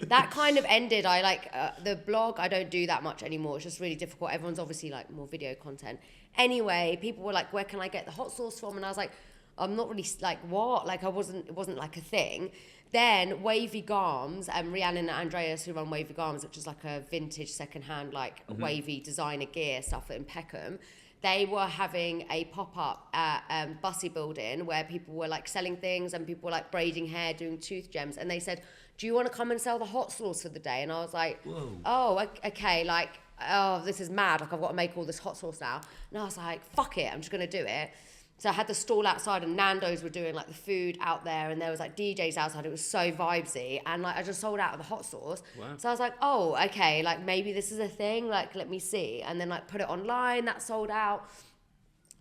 that kind of ended. I like the blog, I don't do that much anymore. It's just really difficult. Everyone's obviously like more video content. Anyway, people were like, where can I get the hot sauce from? And I was like, I'm not really like, what? Like, it wasn't like a thing. Then Wavy Garms, Rhiannon and Andreas, who run Wavy Garms, which is like a vintage secondhand, like wavy designer gear stuff in Peckham. They were having a pop-up at Bussy Building where people were like selling things and people were like braiding hair, doing tooth gems. And they said, do you want to come and sell the hot sauce for the day? And I was like, whoa. Oh, okay, like, oh, this is mad. Like, I've got to make all this hot sauce now. And I was like, fuck it, I'm just going to do it. So I had the stall outside and Nando's were doing like the food out there, and there was like DJs outside. It was so vibesy, and like I just sold out of the hot sauce. Wow. So I was like, oh, okay, like maybe this is a thing, like let me see. And then like put it online, that sold out.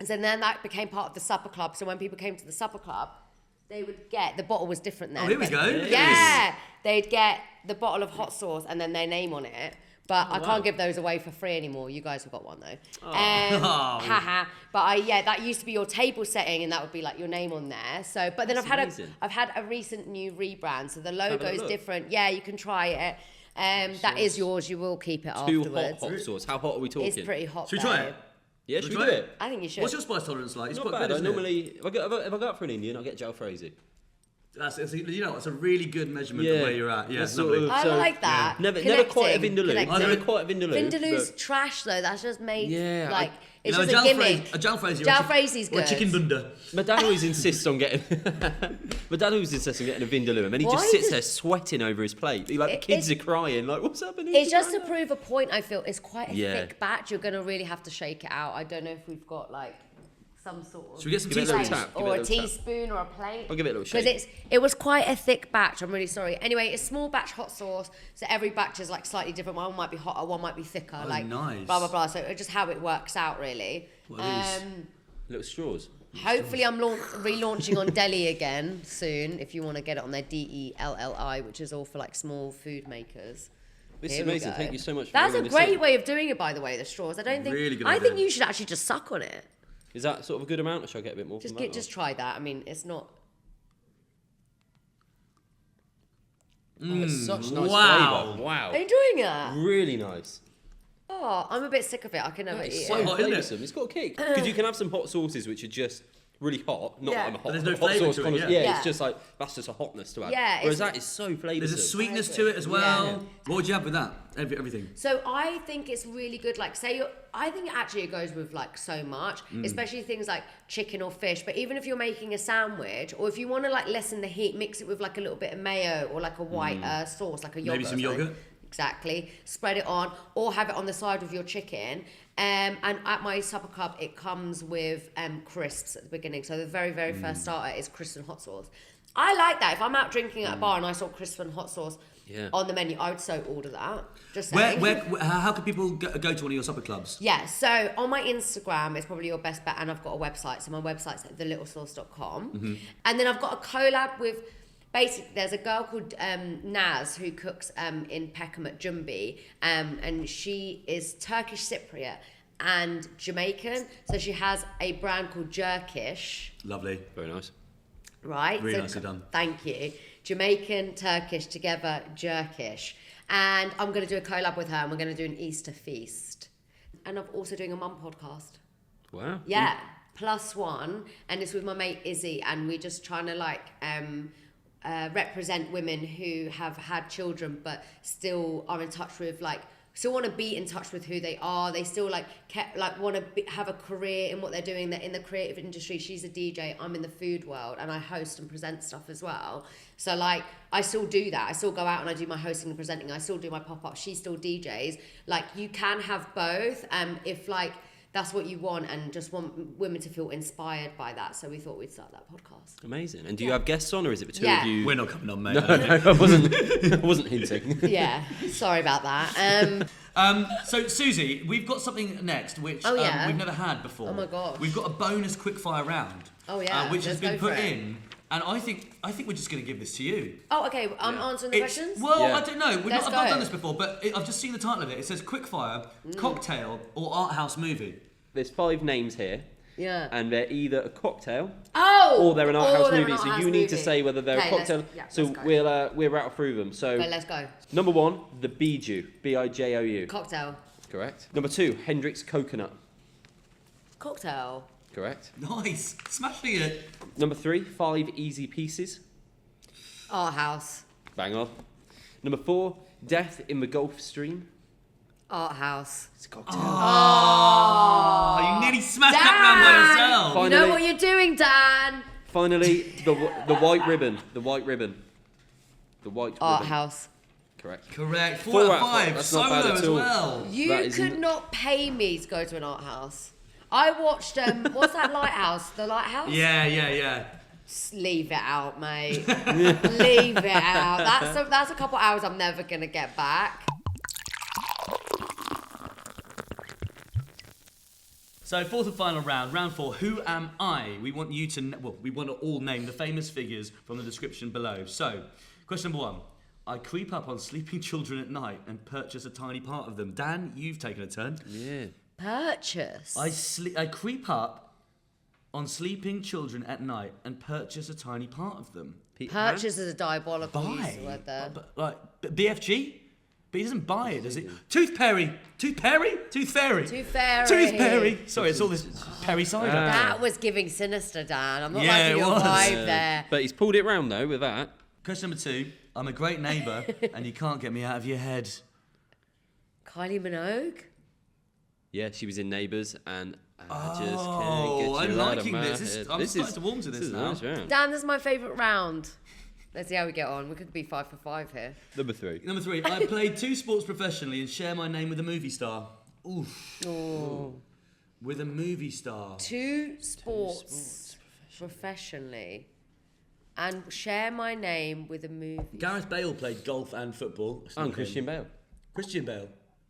And so then that became part of the supper club. So when people came to the supper club, they would get, the bottle was different then. Oh, here we go. Yeah, they'd get the bottle of hot sauce and then their name on it. But I can't give those away for free anymore. You guys have got one though. Haha. But that used to be your table setting, and that would be like your name on there. So, but then I've had a recent new rebrand. So the logo's different. Yeah, you can try it. That is yours. You will keep it afterwards. Hot sauce. How hot are we talking? It's pretty hot. Should we try it? Yeah, should we do it? I think you should. What's your spice tolerance like? It's not quite bad. good, If I go out for an Indian, I'll get jalfrezi. It's a really good measurement of where you're at. Yeah, lovely. I like that. Yeah. Never quite a vindaloo. Never quite a vindaloo. Vindaloo's trash though. That's just made it's a just a gimmick. A jalfrezi. Jalfrezi's good. Or a chicken bunda. My dad always insists on getting. My dad always insists on getting a vindaloo, and then he just sits there sweating over his plate. Like the kids are crying. Like, what's happening? It's just to prove a point. I feel it's quite a thick batch. You're gonna really have to shake it out. I don't know if we've got like some sort of. Should we get some teaspoons? Or a teaspoon or a plate? I'll give it a little shake. Because it was quite a thick batch. I'm really sorry. Anyway, it's small batch hot sauce, so every batch is like slightly different. One might be hotter, one might be thicker. Oh, like nice. Blah blah blah. So it's just how it works out, really. Little straws. Hopefully, I'm relaunching on Deli again soon. If you want to get it on their DELLI, which is all for like small food makers. This is amazing. Thank you so much. That's a great way of doing it, by the way. The straws. I don't think. Really good I idea. think you should actually just suck on it. Is that sort of a good amount, or should I get a bit more? Just try that. I mean, it's not. It's such nice wow. flavour. Wow. Are you enjoying it? Really nice. Oh, I'm a bit sick of it. I can never eat It's it. so hot, isn't it? flavoursome. It's got a kick. Because you can have some hot sauces which are just really hot. Not Yeah. like a hot, But there's no hot flavour sauce. to it, kind of- yeah. Yeah. It's just like, that's just a hotness to add. Yeah, Whereas it's- that is so flavoursome. There's a sweetness to it as well. Yeah. What would you have with that? Everything. So I think it's really good. Like, I think actually it goes with like so much, especially things like chicken or fish. But even if you're making a sandwich, or if you want to like lessen the heat, mix it with like a little bit of mayo or like a white sauce, like a yogurt. Maybe some yogurt. Exactly. Spread it on, or have it on the side of your chicken. And at my supper club, it comes with crisps at the beginning. So the very, very first starter is crisps and hot sauce. I like that. If I'm out drinking at a bar and I saw crisps and hot sauce on the menu, I would so order that. Just saying. How can people go to one of your supper clubs? Yeah, so on my Instagram, it's probably your best bet, and I've got a website. So my website's at thelittlesauce.com. And then I've got a collab with, basically, there's a girl called Naz who cooks in Peckham at Jumbi, and she is Turkish Cypriot and Jamaican. So she has a brand called Jerkish. Lovely. Very nice. Right? Really nicely done. Thank you. Jamaican, Turkish, together, Jerkish. And I'm going to do a collab with her, and we're going to do an Easter feast. And I'm also doing a mum podcast. Wow. Yeah, +1. And it's with my mate Izzy, and we're just trying to like represent women who have had children but still are in touch with still want to be in touch with who they are. They still want to have a career in what they're doing. They're in the creative industry. She's a DJ. I'm in the food world, and I host and present stuff as well. So I still do that. I still go out and I do my hosting and presenting. I still do my pop-up. She still DJs. You can have both. If that's what you want, and just want women to feel inspired by that. So we thought we'd start that podcast. Amazing. And do you have guests on, or is it the two of you? We're not coming on, mate. No, I wasn't hinting. Yeah, sorry about that. So Suzie, we've got something next which Oh, yeah? we've never had before. Oh my gosh. We've got a bonus quickfire round. Oh, yeah, which has let's been go put for it. in And I think we're just going to give this to you. Oh, okay. I'm answering the questions. Well, Yeah. I don't know. Let's I've not go. done this before, but I've just seen the title of it. It says Quickfire, Cocktail, or Art House Movie. There's 5 names here, Yeah. and they're either a cocktail Oh. or they're an art house they're an movie. art So house you need to movie. say whether they're Okay, a cocktail. let's So go. we'll rattle through them. So Okay, let's go. number 1, the Bijou, Bijou. Cocktail. Correct. Number 2, Hendrix Coconut. Cocktail. Correct. Nice. Smashing it. Number 3, 5 Easy Pieces. Art house. Bang on. Number 4, Death in the Gulf Stream. Art house. It's a cocktail. Oh, you nearly smashed that round by yourself. Fine. You know Finally- what you're doing, Dan. Finally, the white ribbon. The white ribbon. The white Art ribbon. house. Correct. Correct. 4 4 out out of of 5. 5. That's not bad Solo at as all. well. You That is could not pay me to go to an art house. I watched what's that lighthouse? The lighthouse? Yeah. Just leave it out, mate. Leave it out. That's a couple hours I'm never gonna get back. So, fourth and final round, round 4. Who am I? We want you to, we want to all name the famous figures from the description below. So, question number 1. I creep up on sleeping children at night and purchase a tiny part of them. Dan, you've taken a turn. Yeah. Purchase. I creep up on sleeping children at night and purchase a tiny part of them. Purchase is a diabolical use Buy? of word there. BFG? But he doesn't buy it, does he? Tooth Perry. Tooth Perry? Tooth Fairy. Tooth Fairy. Tooth Perry. Sorry, it's all this Perry cider. That was giving sinister, Dan. I'm not Yeah, liking it your was. vibe there. But he's pulled it round though with that. Question number 2. I'm a great neighbour and you can't get me out of your head. Kylie Minogue? Yeah, she was in Neighbours, and I just Oh, can't get I'm you out of liking my this. head. I'm starting to warm to this is a now. nice round. Dan, this is my favourite round. Let's see how we get on. We could be 5 for 5 here. Number 3. Number 3. I played 2 sports professionally and share my name with a movie star. Oof. Oh. With a movie star. 2 sports professionally and share my name with a movie. Gareth Bale played golf and football. And Christian Bale. Christian Bale.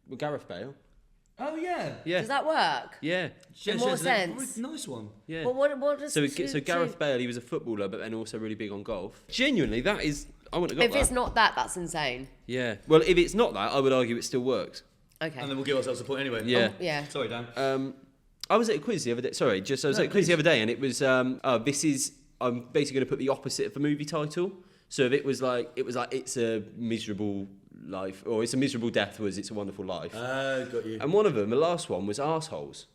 Well, Gareth Bale. Oh, yeah. Yeah. Does that work? Yeah. In what sense? Nice one. Yeah. Well, what does So two- Gareth Bale, he was a footballer, but then also really big on golf. Genuinely, that is, I wouldn't have If got it's that. not that, that's insane. Yeah. Well, if it's not that, I would argue it still works. Okay. And then we'll give ourselves a point anyway. Yeah. Yeah. Sorry, Dan. I was at a quiz the other day. Sorry, I was at a quiz the other day, and it was I'm basically going to put the opposite of the movie title. So if it was like it's a miserable life, or it's a miserable death, was It's a Wonderful Life. Got you. And one of them, the last one, was arseholes.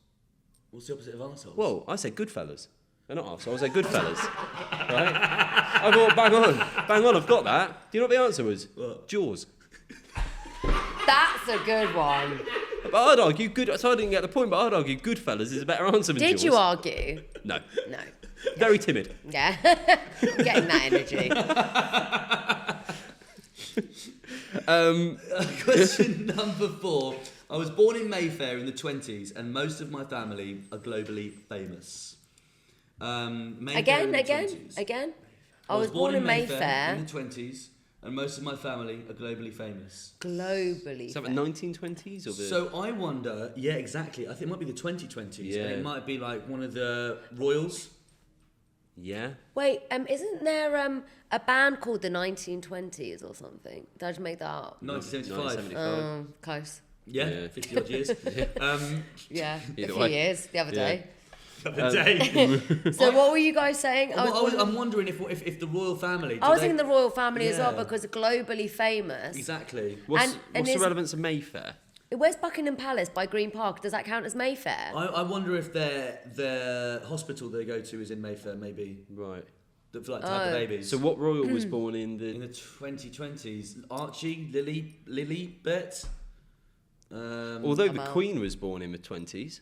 What's the opposite of arseholes? Well, I said Goodfellas. They're not arseholes, they're Goodfellas. Right? I thought, bang on, I've got that. Do you know what the answer was? What? Jaws. That's a good one. But I'd argue so I didn't get the point, but I'd argue Goodfellas is a better answer than Jaws. Did you argue? No. No. Very timid. Yeah. Getting that energy. Question number 4. I was born in Mayfair in the 20s, and most of my family are globally famous. Mayfair in the 20s. Again. I was born in Mayfair. in the 20s, and most of my family are globally famous. Globally. Is that the famous. 1920s or the? So I wonder, yeah, exactly. I think it might be the 2020s. Yeah. And it might be like one of the royals. Yeah. Wait, isn't there a band called the 1920s or something? Did I just make that up? 1975. 1975. Close. Yeah, Yeah. 50 odd years. Yeah, Either a few way. years the other Yeah. day. The day. So what were you guys saying? I'm wondering if the royal family. I was thinking the royal family as well Yeah. because globally famous. Exactly. What's and the is- relevance of Mayfair? Where's Buckingham Palace by Green Park? Does that count as Mayfair? I wonder if their hospital they go to is in Mayfair, maybe. Right. For like to have the babies. So what royal was born in in the? the 2020s, Archie, Lily, Bet. Although the Wow. Queen was born in the 20s,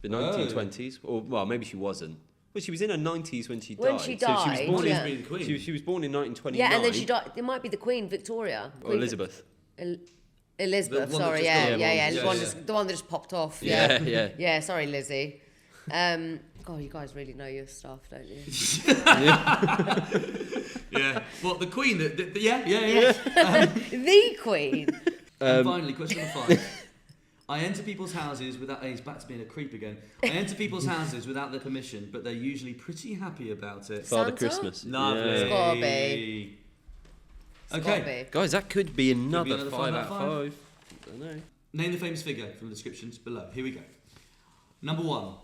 the 1920s, or well, maybe she wasn't. Well, she was in her 90s when she When died. she So she was died, born yeah. Be the Queen. She was born in 1929. Yeah, and then she died. It might be the Queen Victoria. Or Queen Elizabeth. Elizabeth, The one that sorry, just yeah, died. yeah, Yeah, the yeah, one yeah. the one that just popped off. Yeah, Yeah, yeah. yeah. Sorry, Lizzie. God, you guys really know your stuff, don't you? Yeah. What the Queen? Yeah. The Queen. And finally, question number 5. I enter people's houses without... He's back to being a creep again. I enter people's houses without their permission, but they're usually pretty happy about it. Father Santa? Christmas. Lovely. Yeah. It's gotta be. Okay. Guys, that could be another, another 5 out of 5. 5. I don't know. Name the famous figure from the descriptions below. Here we go. Number 1.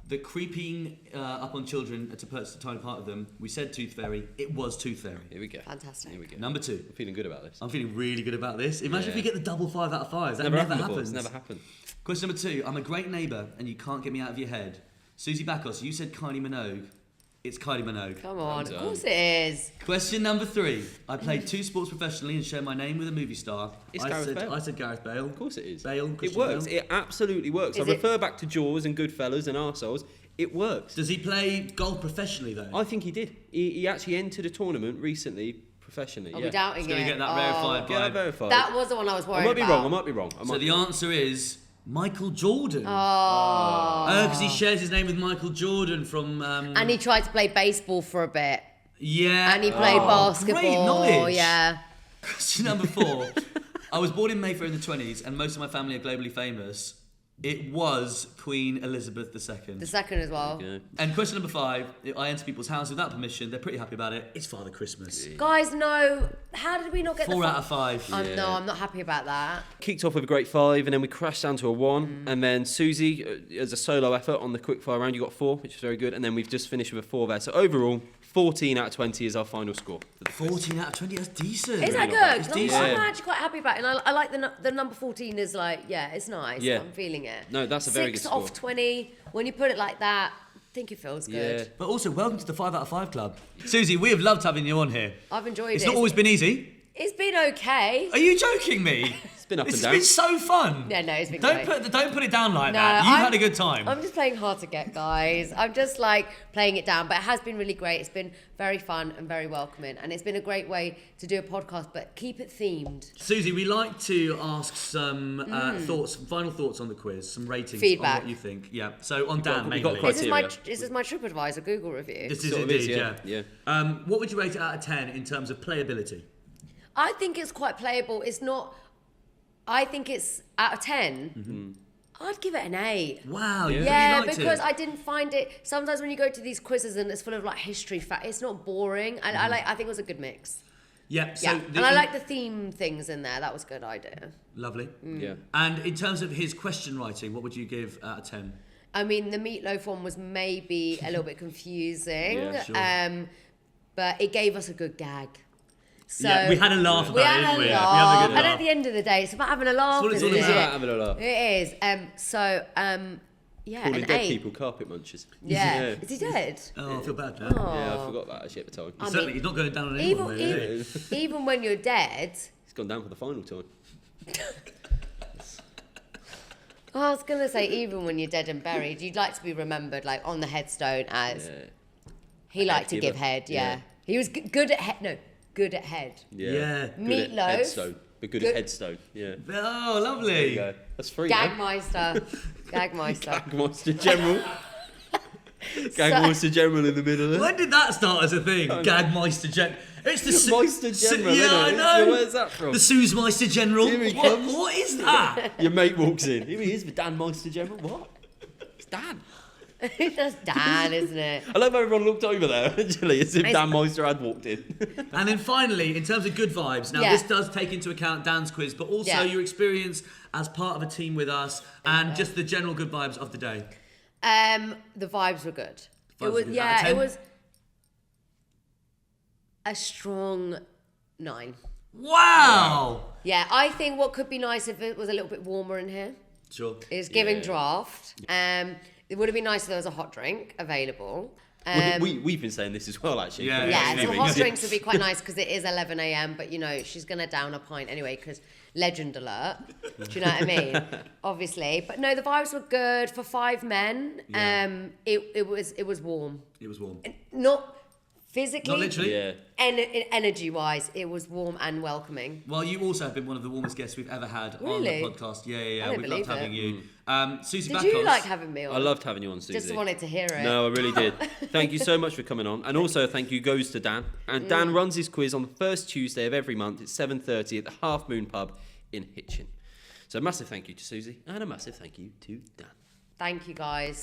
The creeping up on children to purchase a tiny part of them. We said Tooth Fairy. It was Tooth Fairy. Here we go. Fantastic. Here we go. Number 2. I'm feeling good about this. I'm feeling really good about this. Imagine if Yeah. we get the double 5 out of 5. That Never never happened before. happens. It's never happened. Question number 2. I'm a great neighbour and you can't get me out of your head. Suzie Bakos, you said Kylie Minogue. It's Kylie Minogue. Come on, Well of done. course it is. Question number 3. I played 2 sports professionally and share my name with a movie star. It's I Gareth said, Bale. I said Gareth Bale. Of course it is. Bale, It Christian works. Bale. It absolutely works. Is I it- refer back to Jaws and Goodfellas and Arseholes. It works. Does he play golf professionally though? I think he did. He actually entered a tournament recently professionally. Are yeah. we doubting He's going it? to get that Oh. verified Get that by... verified. That was the one I was worried I might be about. wrong. I might be wrong. So the answer is Michael Jordan. Oh. Because he shares his name with Michael Jordan from... And he tried to play baseball for a bit. yeah. And he played basketball. Great knowledge. Yeah. Question number 4. I was born in Mayfair in the 20s and most of my family are globally famous. It was Queen Elizabeth II. The second as well. Yeah. And question number 5. I enter people's houses without permission. They're pretty happy about it. It's Father Christmas. Guys, no. How did we not get 4 the out of 5. No, I'm not happy about that. Kicked off with a great 5, and then we crashed down to a 1. And then Susie, as a solo effort on the quickfire round, you got 4, which is very good. And then we've just finished with a 4 there. So overall, 14 out of 20 is our final score. 14 out of 20. That's decent. Is that not bad. good? It's 'Cause I'm, decent. I'm actually quite happy about it. And I like the number 14 is like, yeah, it's nice. Yeah. I'm feeling it. No, that's a very good 6 off score. 20. When you put it like that, I think it feels good. Yeah. But also, welcome to the 5 out of 5 club. Susie, we have loved having you on here. I've enjoyed It's it. not always been easy. It's been okay. Are you joking me? It's been up This and has down. been so fun. Yeah, no, it's been Don't great. don't put it down like No, that. You've I'm- had a good time. I'm just playing hard to get, guys. I'm just like playing it down, but it has been really great. It's been very fun and very welcoming, and it's been a great way to do a podcast, but keep it themed. Susie, we like to ask some final thoughts on the quiz, some ratings Feedback. on what you think. Yeah. So on Dan, we've got mainly. quite- Is this my TripAdvisor Google review? This is Sort of indeed, is, yeah. yeah. What would you rate it out of 10 in terms of playability? I think it's quite playable. It's not. I think it's out of 10. I'd give it an 8. Wow, you Yeah, really liked because it. I didn't find it. Sometimes when you go to these quizzes and it's full of like history fact, it's not boring. And I think it was a good mix. Yeah. So Yeah, and I like the theme things in there. That was a good idea. Lovely. Yeah. And in terms of his question writing, what would you give out of 10? I mean, the meatloaf one was maybe a little bit confusing, Yeah, sure. but it gave us a good gag. So Yeah, we had a laugh we about had it, a didn't we? laugh. We had a good And laugh. at the end of the day, it's about having a laugh, what it's isn't all it? It's about having a laugh. It is. Yeah, Calling an dead 8. people carpet munchers. Yeah. Yeah. Is he dead? Oh, I feel bad now. Yeah, I forgot that actually at the time. I Certainly, mean, he's not going down on anyone, is he? even when you're dead. He's gone down for the final time. I was gonna say, even when you're dead and buried, you'd like to be remembered, like on the headstone as Yeah. he liked to giver. give head. Yeah, Yeah. he was good at head. No, good at head. Yeah. Yeah. Good at Meatloaf. headstone. But good Good- at headstone. Yeah. Oh, There you lovely. go. That's free. man. Gagmeister, Gagmeister. Gagmeister General. Gagmeister General in the middle there. When did that start as a thing? Gagmeister General. It's the Meister General, Yeah, isn't I it? know. Where's that from? The Suze General. Here he What, comes. what is that? Your mate walks in. Here he is, the Dan Meister General. What? It's Dan. That's Dan, isn't it? I love how everyone looked over there, actually, as if It's- Dan Meister had walked in. And then finally, in terms of good vibes, now Yeah. this does take into account Dan's quiz, but also Yeah. your experience as part of a team with us and just the general good vibes of the day. The vibes were good. Vibes It were was good. Out of yeah, 10? it was a strong 9. Wow! Yeah, I think what could be nice if it was a little bit warmer in here Sure. is giving Yeah. draft. It would have been nice if there was a hot drink available. We've been saying this as well, actually. Yeah, Yeah, maybe. some hot drinks would be quite nice because it is 11 a.m. But you know, she's gonna down a pint anyway because legend alert. Do you know what I mean? Obviously, but no, the vibes were good for 5 men. Yeah. It was warm, It was warm. not physically, Not literally. Yeah. energy wise. It was warm and welcoming. Well, you also have been one of the warmest guests we've ever had Really? on the podcast. Yeah, I don't We've loved believe having it. you. Suzie Did Bakos. you like having me on? I loved having you on, Susie. Just wanted to hear it. No, I really did. Thank you so much for coming on. And also, thank you goes to Dan. And Dan runs his quiz on the first Tuesday of every month at 7:30 at the Half Moon Pub in Hitchin. So a massive thank you to Suzie and a massive thank you to Dan. Thank you, guys.